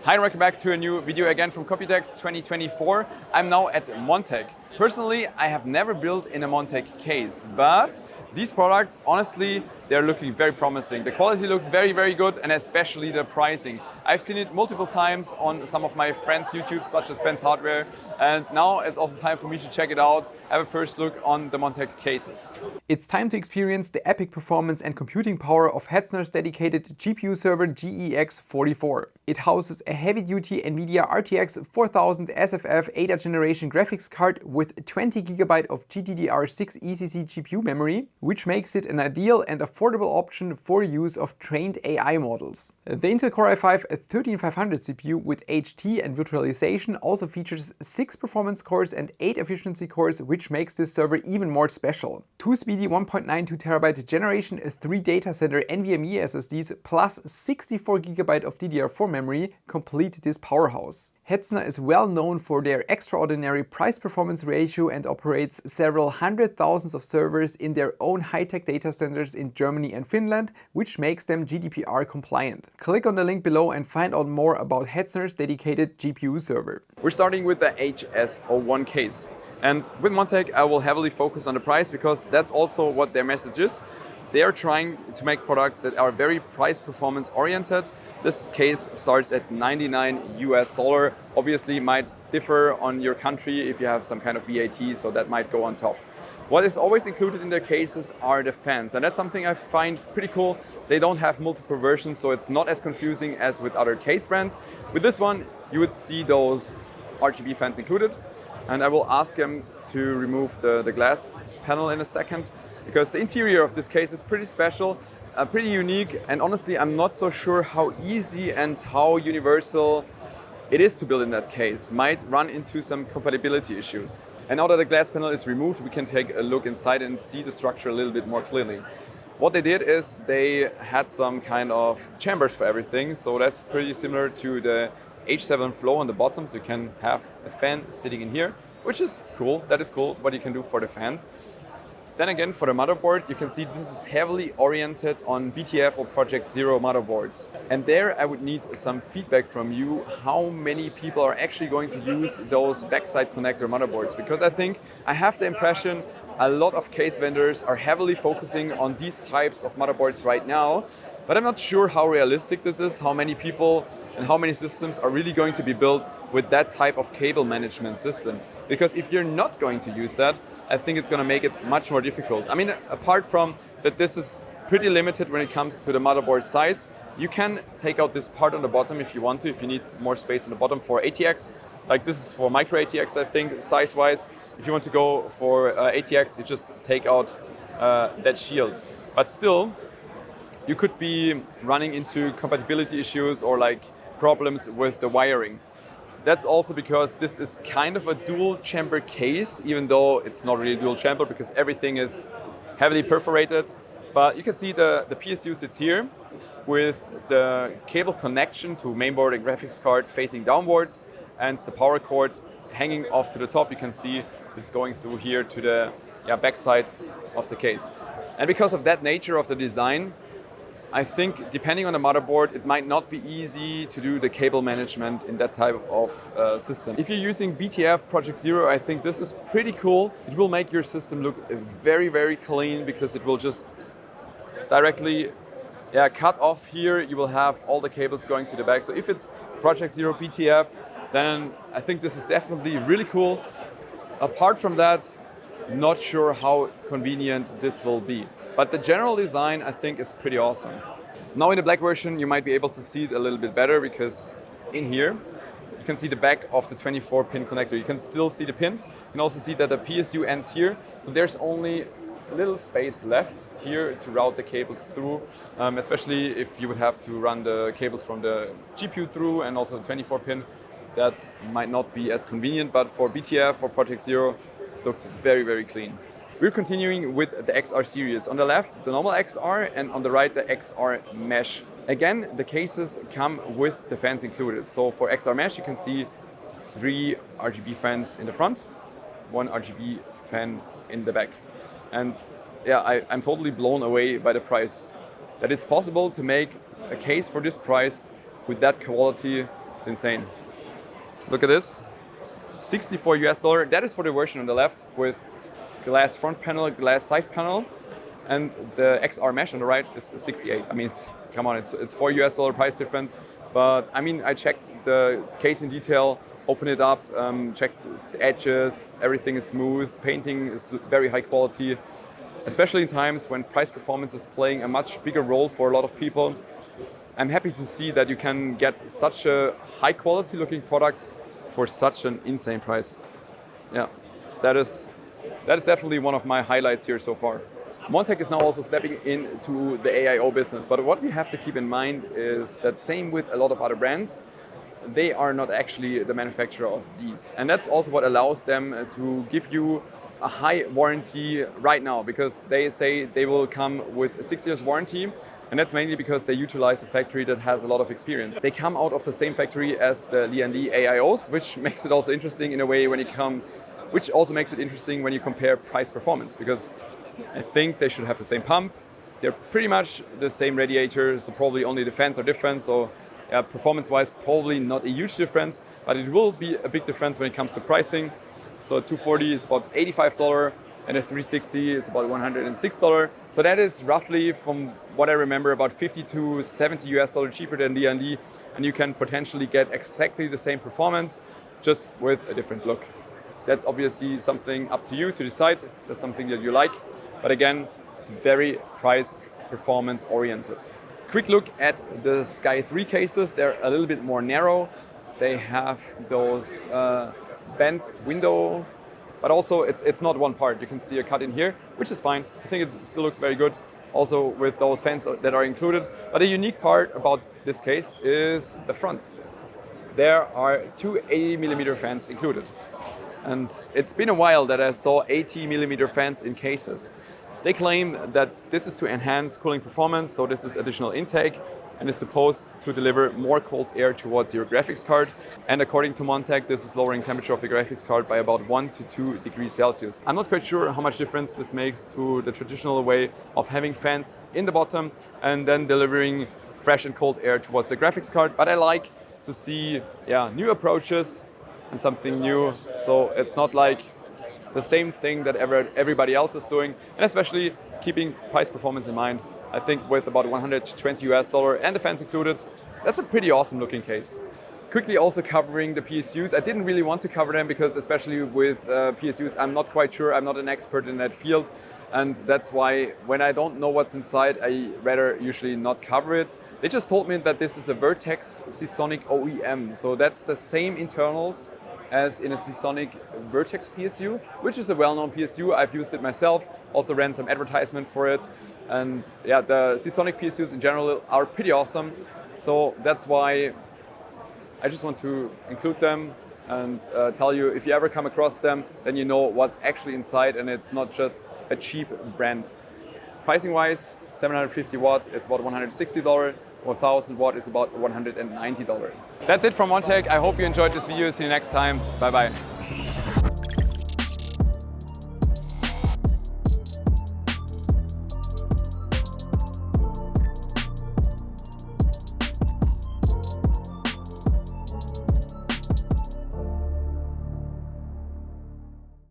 Hi and welcome back to a new video again from Computex 2024. I'm now at Montech. Personally, I have never built in a Montech case, but these products, honestly, they're looking very promising. The quality looks very, very good, and especially the pricing. I've seen it multiple times on some of my friends' YouTube, such as Ben's Hardware, and now it's also time for me to check it out, have a first look on the Montech cases. It's time to experience the epic performance and computing power of Hetzner's dedicated GPU server GEX44. It houses a heavy-duty NVIDIA RTX 4000 SFF 8th generation graphics card with 20 GB of GDDR6 ECC GPU memory, which makes it an ideal and affordable option for use of trained AI models. The Intel Core i5-13500 CPU with HT and virtualization also features 6 performance cores and 8 efficiency cores, which makes this server even more special. 2 speedy 1.92TB Generation 3 data center NVMe SSDs plus 64 GB of DDR4 memory complete this powerhouse. Hetzner is well known for their extraordinary price-performance ratio and operates several hundred thousands of servers in their own high-tech data centers in Germany and Finland, which makes them GDPR compliant. Click on the link below and find out more about Hetzner's dedicated GPU server. We're starting with the HS01 case. And with Montech, I will heavily focus on the price because that's also what their message is. They are trying to make products that are very price-performance oriented. This case starts at $99 US. Obviously, might differ on your country if you have some kind of VAT, so that might go on top. What is always included in their cases are the fans, and that's something I find pretty cool. They don't have multiple versions, so it's not as confusing as with other case brands. With this one, you would see those RGB fans included, and I will ask them to remove the glass panel in a second, because the interior of this case is pretty special. Pretty unique, and honestly I'm not so sure how easy and how universal it is to build in that case. Might run into some compatibility issues. And now that the glass panel is removed, we can take a look inside and see the structure a little bit more clearly. What they did is they had some kind of chambers for everything, so that's pretty similar to the H7 Flow on the bottom, so you can have a fan sitting in here, which is cool. That is cool what you can do for the fans. Then again, for the motherboard, you can see this is heavily oriented on BTF or Project Zero motherboards. And there I would need some feedback from you, how many people are actually going to use those backside connector motherboards. Because I think I have the impression a lot of case vendors are heavily focusing on these types of motherboards right now, but I'm not sure how realistic this is, how many people and how many systems are really going to be built with that type of cable management system. Because if you're not going to use that, I think it's going to make it much more difficult. I mean, apart from that this is pretty limited when it comes to the motherboard size, you can take out this part on the bottom if you want to, if you need more space on the bottom for ATX. Like this is for micro ATX, I think, size-wise. If you want to go for ATX, you just take out that shield. But still, you could be running into compatibility issues or like problems with the wiring. That's also because this is kind of a dual chamber case, even though it's not really dual chamber because everything is heavily perforated. But you can see the PSU sits here with the cable connection to mainboard and graphics card facing downwards, and the power cord hanging off to the top. You can see this going through here to the backside of the case. And because of that nature of the design, I think depending on the motherboard, it might not be easy to do the cable management in that type of system. If you're using BTF Project Zero, I think this is pretty cool. It will make your system look very, very clean because it will just directly cut off here. You will have all the cables going to the back. So if it's Project Zero BTF, then I think this is definitely really cool. Apart from that, not sure how convenient this will be. But the general design, I think, is pretty awesome. Now in the black version, you might be able to see it a little bit better because in here, you can see the back of the 24-pin connector. You can still see the pins. You can also see that the PSU ends here. So there's only a little space left here to route the cables through, especially if you would have to run the cables from the GPU through and also the 24-pin. That might not be as convenient, but for BTF or Project Zero, it looks very, very clean. We're continuing with the XR series. On the left, the normal XR, and on the right, the XR Mesh. Again, the cases come with the fans included. So for XR Mesh, you can see 3 RGB fans in the front, 1 RGB fan in the back. And yeah, I'm totally blown away by the price. That it's possible to make a case for this price with that quality It's insane. Look at this, 64 US dollar. That is for the version on the left with glass front panel, glass side panel, and the XR mesh on the right is 68. I mean, come on, it's 4 US dollar price difference. But I mean, I checked the case in detail, opened it up, checked the edges, everything is smooth, painting is very high quality, especially in times when price performance is playing a much bigger role for a lot of people. I'm happy to see that you can get such a high quality looking product for such an insane price. Yeah, that is definitely one of my highlights here so far. Montech is now also stepping into the AiO business, but what we have to keep in mind is that same with a lot of other brands, they are not actually the manufacturer of these. And that's also what allows them to give you a high warranty right now, because they say they will come with a 6 years warranty. And that's mainly because they utilize a factory that has a lot of experience. They come out of the same factory as the Li&Li AiOs, which makes it also interesting in a way which also makes it interesting when you compare price performance, because I think they should have the same pump. They're pretty much the same radiator, so probably only the fans are different. So yeah, performance-wise, probably not a huge difference, but it will be a big difference when it comes to pricing. So a 240 is about $85, and a 360 is about $106. So that is roughly, from what I remember, about 50 to 70 US dollar cheaper than Li&Li, and you can potentially get exactly the same performance, just with a different look. That's obviously something up to you to decide if that's something that you like. But again, it's very price performance oriented. Quick look at the Sky 3 cases. They're a little bit more narrow. They have those bent window, but also it's not one part. You can see a cut in here, which is fine. I think it still looks very good. Also with those fans that are included. But the unique part about this case is the front. There are two 80mm fans included. And it's been a while that I saw 80mm fans in cases. They claim that this is to enhance cooling performance, so this is additional intake and is supposed to deliver more cold air towards your graphics card. And according to Montech, this is lowering temperature of the graphics card by about 1 to 2 degrees Celsius. I'm not quite sure how much difference this makes to the traditional way of having fans in the bottom and then delivering fresh and cold air towards the graphics card, but I like to see new approaches and something new, so it's not like the same thing that everybody else is doing, and especially keeping price performance in mind. I think with about 120 US dollar and the fans included, that's a pretty awesome looking case. Quickly also covering the PSUs. I didn't really want to cover them because especially with PSUs, I'm not quite sure, I'm not an expert in that field, and that's why when I don't know what's inside, I rather usually not cover it. They just told me that this is a Vertex Seasonic OEM, so that's the same internals as in a Seasonic Vertex PSU, which is a well-known PSU. I've used it myself, also ran some advertisement for it. And yeah, the Seasonic PSUs in general are pretty awesome. So that's why I just want to include them and tell you, if you ever come across them, then you know what's actually inside and it's not just a cheap brand. Pricing wise, 750 watt is about $160. 1000 watt is about $190. That's it from Montech. I hope you enjoyed this video. See you next time. Bye bye.